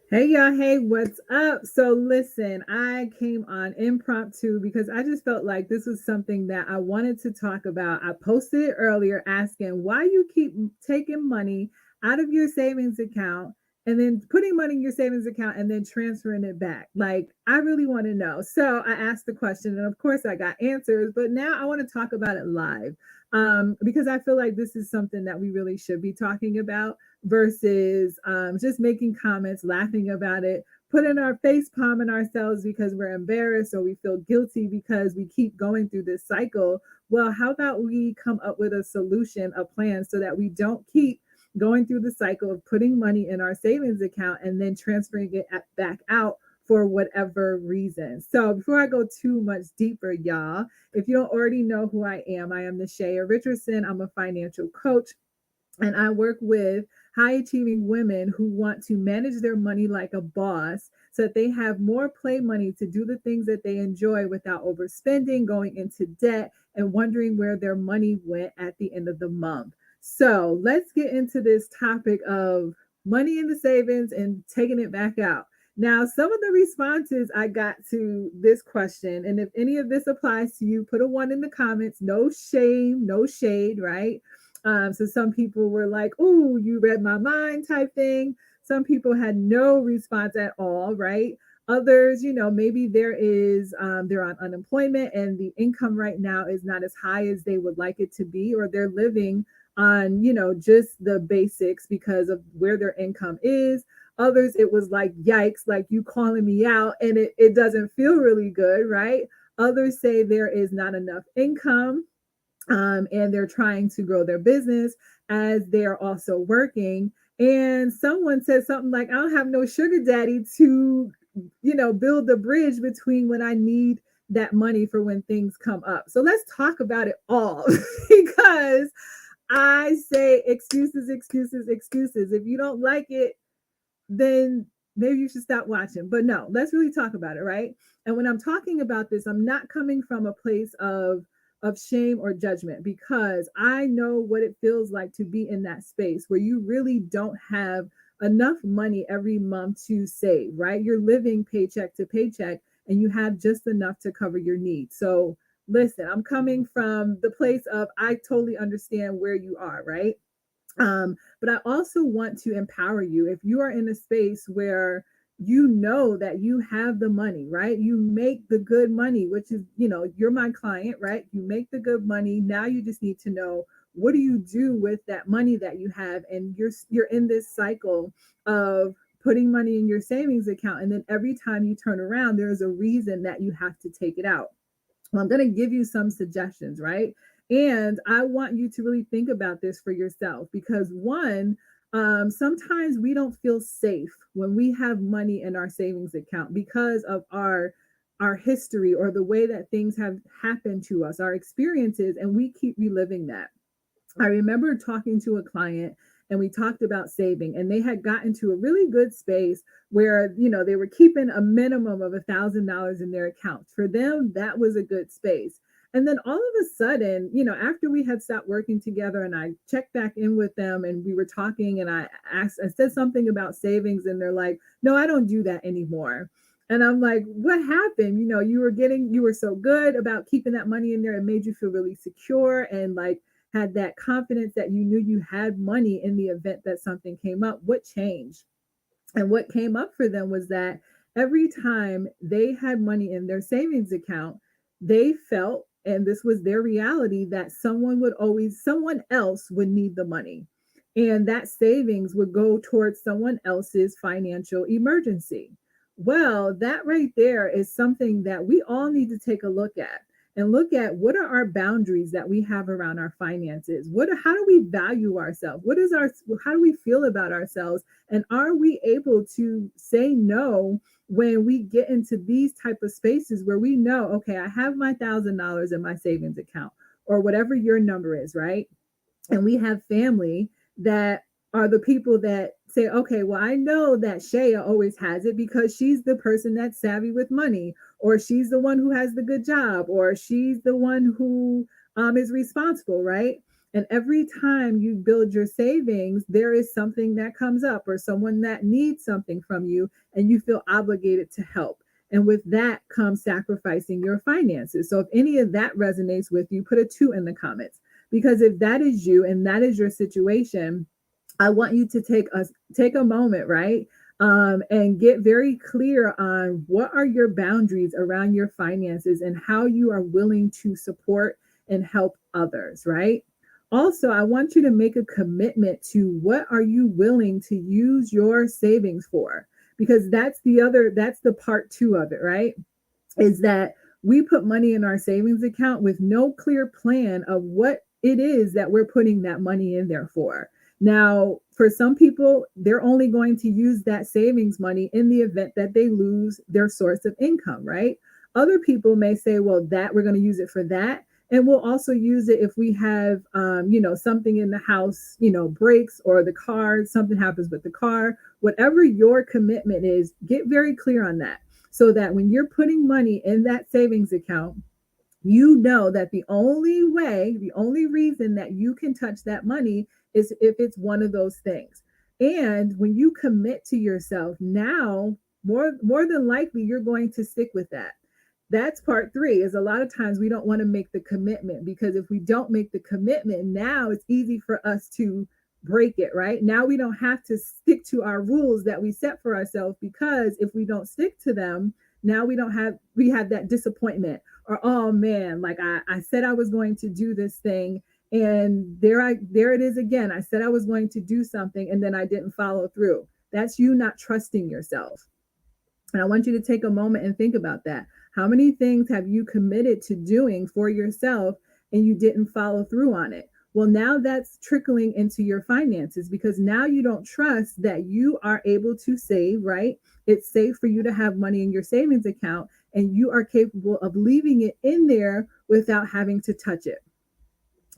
Hey y'all, hey, what's up? So listen, I came on impromptu because I just felt like this was something that I wanted to talk about. I posted it earlier asking why you keep taking money out of your savings account and then putting money in your savings account and then transferring it back. Like, I really want to know. So I asked the question, and of course I got answers, but now I want to talk about it live. Because I feel like this is something that we really should be talking about versus just making comments, laughing about it, putting our face palming ourselves because we're embarrassed or we feel guilty because we keep going through this cycle. Well, how about we come up with a solution, a plan, so that we don't keep going through the cycle of putting money in our savings account and then transferring it back out for whatever reason. So before I go too much deeper, y'all, if you don't already know who I am Nashaya Richardson. I'm a financial coach and I work with high achieving women who want to manage their money like a boss so that they have more play money to do the things that they enjoy without overspending, going into debt, and wondering where their money went at the end of the month. So let's get into this topic of money in the savings and taking it back out. Now, some of the responses I got to this question, and if any of this applies to you, put a one in the comments. No shame, no shade, right? So some people were like, "Oh, you read my mind," type thing. Some people had no response at all, right? Others, maybe they're on unemployment and the income right now is not as high as they would like it to be, or they're living on, just the basics because of where their income is. Others, it was like, yikes, like you calling me out, and it doesn't feel really good, right? Others say there is not enough income, and they're trying to grow their business as they're also working. And someone said something like, I don't have no sugar daddy to, build the bridge between when I need that money for when things come up. So let's talk about it all because I say excuses, excuses, excuses. If you don't like it, then maybe you should stop watching. But no, let's really talk about it, right? And when I'm talking about this, I'm not coming from a place of shame or judgment because I know what it feels like to be in that space where you really don't have enough money every month to save, right? You're living paycheck to paycheck and you have just enough to cover your needs. So, listen, I'm coming from the place of I totally understand where you are, right? But I also want to empower you. If you are in a space where you know that you have the money, right? You make the good money, which is, you're my client, right? You make the good money. Now you just need to know what do you do with that money that you have, and you're in this cycle of putting money in your savings account, and then every time you turn around, there's a reason that you have to take it out. Well, I'm going to give you some suggestions, right? And I want you to really think about this for yourself because one, sometimes we don't feel safe when we have money in our savings account because of our history or the way that things have happened to us, our experiences, and we keep reliving that. I remember talking to a client and we talked about saving, and they had gotten to a really good space where, they were keeping a minimum of $1,000 in their account. For them, that was a good space. And then all of a sudden, after we had stopped working together and I checked back in with them and we were talking and I said something about savings and they're like, no, I don't do that anymore. And I'm like, what happened? You were so good about keeping that money in there. It made you feel really secure and like had that confidence that you knew you had money in the event that something came up. What changed? And what came up for them was that every time they had money in their savings account, they felt, and this was their reality, that someone else would need the money. And that savings would go towards someone else's financial emergency. Well, that right there is something that we all need to take a look at and look at what are our boundaries that we have around our finances. How do we value ourselves? How do we feel about ourselves? And are we able to say no when we get into these type of spaces where we know, okay, I have my $1,000 in my savings account or whatever your number is, right? And we have family that are the people that say, okay, well, I know that Shaya always has it because she's the person that's savvy with money, or she's the one who has the good job, or she's the one who is responsible, right? And every time you build your savings, there is something that comes up or someone that needs something from you, and you feel obligated to help. And with that comes sacrificing your finances. So if any of that resonates with you, put a 2 in the comments. Because if that is you and that is your situation, I want you to take a moment, right? And get very clear on what are your boundaries around your finances and how you are willing to support and help others, right? Also, I want you to make a commitment to what are you willing to use your savings for? Because that's the part 2 of it, right? Is that we put money in our savings account with no clear plan of what it is that we're putting that money in there for. Now, for some people, they're only going to use that savings money in the event that they lose their source of income, right? Other people may say, well, that we're going to use it for that. And we'll also use it if we have, something in the house, breaks or the car, something happens with the car. Whatever your commitment is, get very clear on that so that when you're putting money in that savings account, you know that the only reason that you can touch that money is if it's one of those things. And when you commit to yourself, now more than likely you're going to stick with that. That's part 3 is a lot of times we don't want to make the commitment, because if we don't make the commitment, now it's easy for us to break it, right? Now we don't have to stick to our rules that we set for ourselves, because if we don't stick to them, now we have that disappointment, or oh man, like I said I was going to do this thing, and there it is again. I said I was going to do something and then I didn't follow through. That's you not trusting yourself. And I want you to take a moment and think about that. How many things have you committed to doing for yourself and you didn't follow through on it? Well, now that's trickling into your finances, because now you don't trust that you are able to save, right? It's safe for you to have money in your savings account, and you are capable of leaving it in there without having to touch it.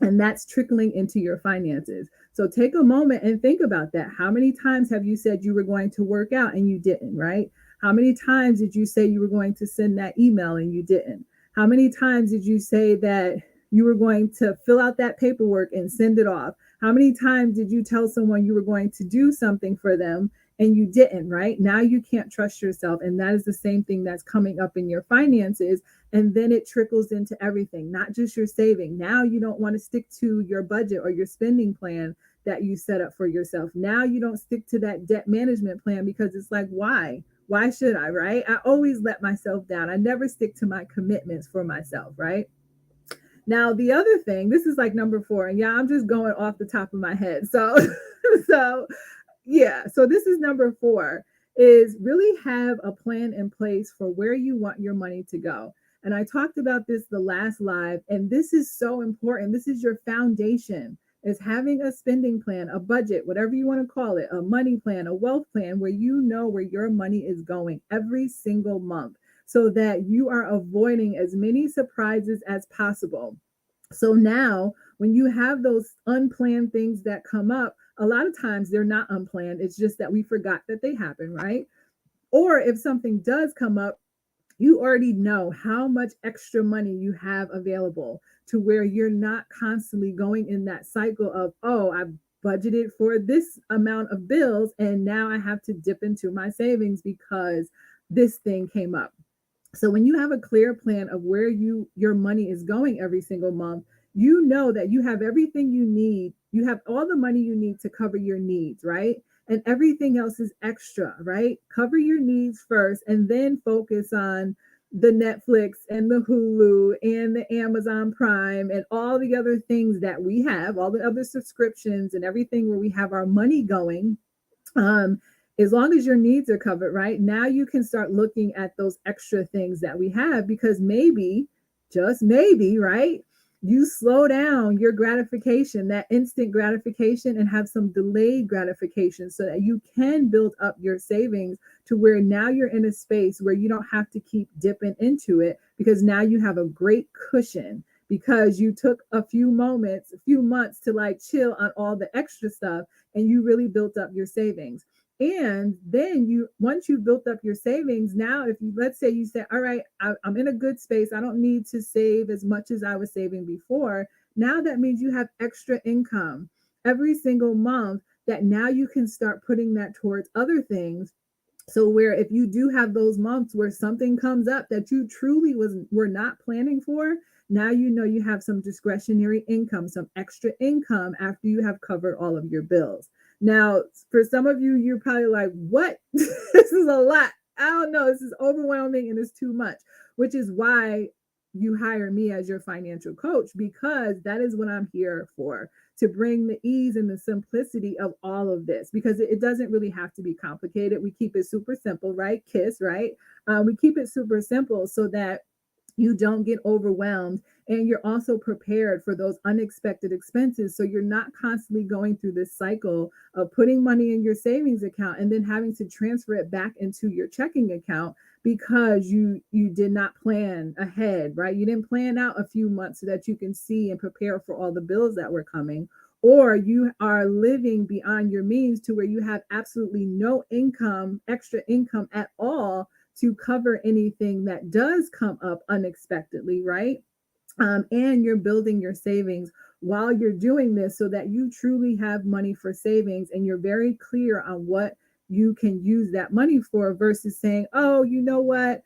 And that's trickling into your finances. So take a moment and think about that. How many times have you said you were going to work out and you didn't, right? How many times did you say you were going to send that email and you didn't? How many times did you say that you were going to fill out that paperwork and send it off? How many times did you tell someone you were going to do something for them and you didn't, right? Now you can't trust yourself. And that is the same thing that's coming up in your finances. And then it trickles into everything, not just your saving. Now you don't want to stick to your budget or your spending plan that you set up for yourself. Now you don't stick to that debt management plan, because it's like, why? Why should I, right? I always let myself down. I never stick to my commitments for myself, right? Now, the other thing, this is like number 4, and yeah, I'm just going off the top of my head. So, so yeah, so this is number 4, is really have a plan in place for where you want your money to go. And I talked about this the last live, and this is so important. This is your foundation, is having a spending plan, a budget, whatever you want to call it, a money plan, a wealth plan, where you know where your money is going every single month, so that you are avoiding as many surprises as possible. So now, when you have those unplanned things that come up, a lot of times they're not unplanned. It's just that we forgot that they happen, right? Or if something does come up, you already know how much extra money you have available, to where you're not constantly going in that cycle of, oh, I've budgeted for this amount of bills and now I have to dip into my savings because this thing came up. So when you have a clear plan of where your money is going every single month, you know that you have everything you need. You have all the money you need to cover your needs, right? And everything else is extra, right? Cover your needs first and then focus on the Netflix and the Hulu and the Amazon Prime and all the other things that we have, all the other subscriptions and everything where we have our money going. Um, as long as your needs are covered, right? Now you can start looking at those extra things that we have, because maybe, just maybe, right? You slow down your gratification, that instant gratification, and have some delayed gratification, so that you can build up your savings to where now you're in a space where you don't have to keep dipping into it, because now you have a great cushion, because you took a few moments, a few months to like chill on all the extra stuff, and you really built up your savings. And then once you've built up your savings, now if you, let's say you say, all right, I'm in a good space, I don't need to save as much as I was saving before. Now that means you have extra income every single month that now you can start putting that towards other things. So where if you do have those months where something comes up that you truly were not planning for, now you know you have some discretionary income, some extra income after you have covered all of your bills. Now, for some of you, you're probably like, what? This is a lot. I don't know. This is overwhelming and it's too much, which is why you hire me as your financial coach, because that is what I'm here for, to bring the ease and the simplicity of all of this, because it doesn't really have to be complicated. We keep it super simple, right? KISS, right? We keep it super simple so that you don't get overwhelmed, and you're also prepared for those unexpected expenses, so you're not constantly going through this cycle of putting money in your savings account and then having to transfer it back into your checking account because you did not plan ahead, right? You didn't plan out a few months so that you can see and prepare for all the bills that were coming, or you are living beyond your means to where you have absolutely no income, extra income at all, to cover anything that does come up unexpectedly, right? And you're building your savings while you're doing this so that you truly have money for savings and you're very clear on what you can use that money for versus saying, oh, you know what?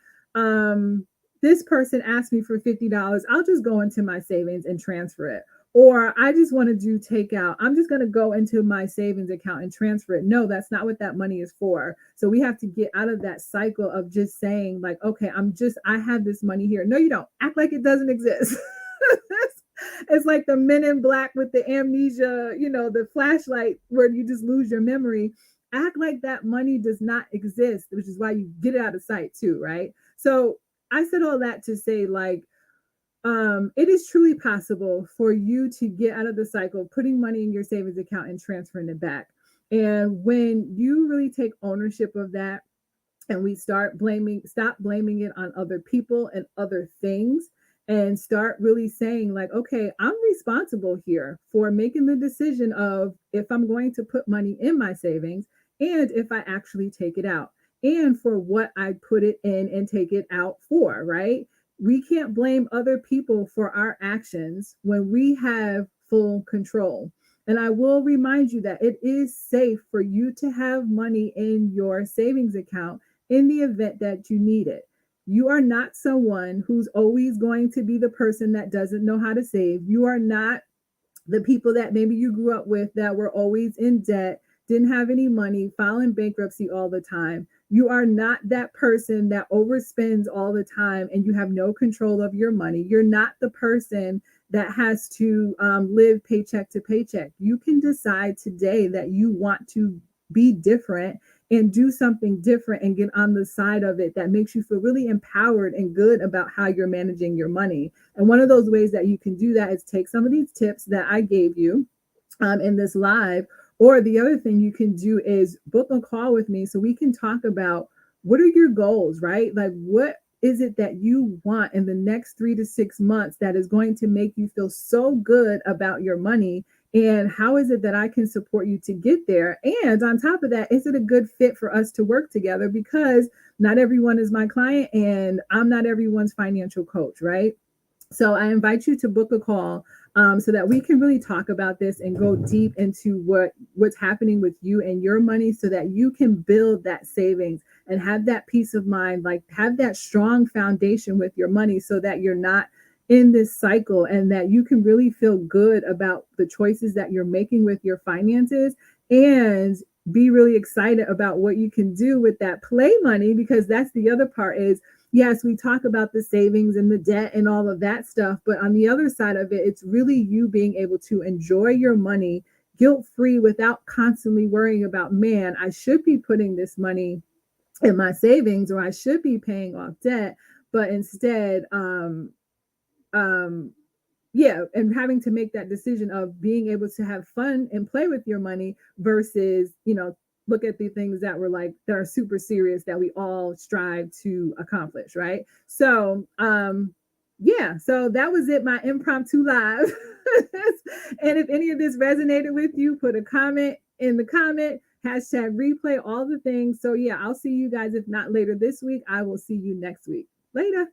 This person asked me for $50. I'll just go into my savings and transfer it. Or I just want to do takeout. I'm just going to go into my savings account and transfer it. No, that's not what that money is for. So we have to get out of that cycle of just saying, like, okay, I have this money here. No, you don't. Act like it doesn't exist. It's like the Men in Black with the amnesia, the flashlight where you just lose your memory. Act like that money does not exist, which is why you get it out of sight too, right? So I said all that to say, like, it is truly possible for you to get out of the cycle of putting money in your savings account and transferring it back. And when you really take ownership of that, and we stop blaming it on other people and other things, and start really saying, like, okay, I'm responsible here for making the decision of if I'm going to put money in my savings and if I actually take it out, and for what I put it in and take it out for, right? We can't blame other people for our actions when we have full control. And I will remind you that it is safe for you to have money in your savings account in the event that you need it. You are not someone who's always going to be the person that doesn't know how to save. You are not the people that maybe you grew up with that were always in debt, didn't have any money, filing bankruptcy all the time. You are not that person that overspends all the time and you have no control of your money. You're not the person that has to live paycheck to paycheck. You can decide today that you want to be different and do something different and get on the side of it that makes you feel really empowered and good about how you're managing your money. And one of those ways that you can do that is take some of these tips that I gave you in this live. Or the other thing you can do is book a call with me so we can talk about what are your goals, right? Like, what is it that you want in the next 3 to 6 months that is going to make you feel so good about your money? And how is it that I can support you to get there? And on top of that, is it a good fit for us to work together? Because not everyone is my client and I'm not everyone's financial coach, right? So I invite you to book a call so that we can really talk about this and go deep into what's happening with you and your money so that you can build that savings and have that peace of mind, like have that strong foundation with your money so that you're not in this cycle and that you can really feel good about the choices that you're making with your finances and be really excited about what you can do with that play money, because that's the other part is, yes, we talk about the savings and the debt and all of that stuff, but on the other side of it, it's really you being able to enjoy your money guilt-free without constantly worrying about, man, I should be putting this money in my savings or I should be paying off debt, but instead, um, yeah, and having to make that decision of being able to have fun and play with your money versus, look at the things that were like that are super serious that we all strive to accomplish, right? So yeah, so that was it, my impromptu live. And if any of this resonated with you, put a comment in the comment, hashtag replay, all the things. So yeah, I'll see you guys, if not later this week, I will see you next week. Later.